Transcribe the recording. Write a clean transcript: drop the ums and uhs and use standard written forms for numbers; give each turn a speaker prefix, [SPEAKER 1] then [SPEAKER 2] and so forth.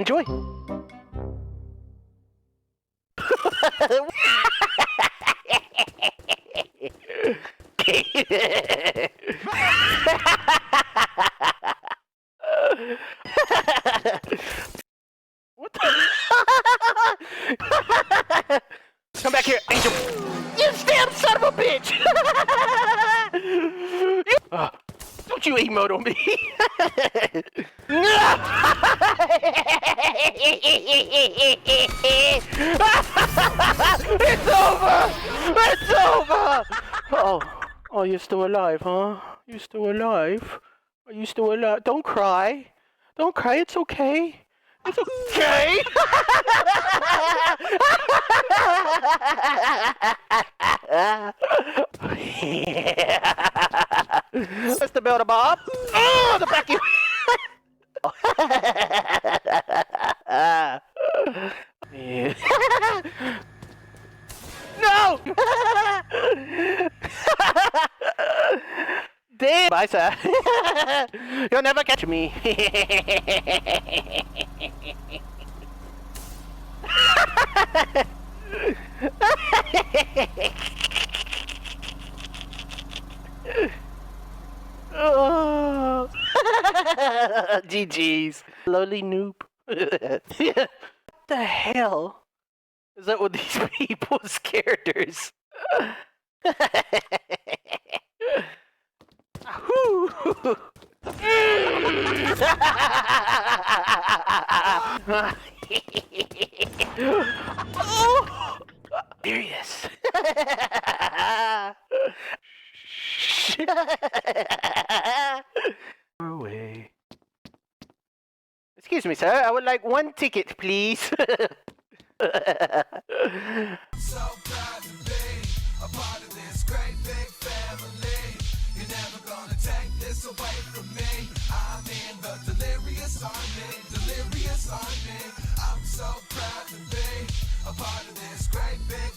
[SPEAKER 1] Enjoy. What the? Come back here, Angel. You damn son of a bitch! Don't you emote on me. It's over! It's over! Oh, you're still alive, huh? You're still alive? Are you still alive? Don't cry. Don't cry, it's okay. It's okay! That's the builder, Bob. Oh, the back. No! Damn! Bye, sir. You'll never catch me. Oh. GG's. Lowly noob. What the hell? Is that what these people's characters? Oh! Delirious. Away. Excuse me, sir. I would like one ticket, please.
[SPEAKER 2] So proud to be a part of this great big family. You're never gonna take this away from me. I'm in the delirious army, delirious army. I'm so proud to be a part of this great big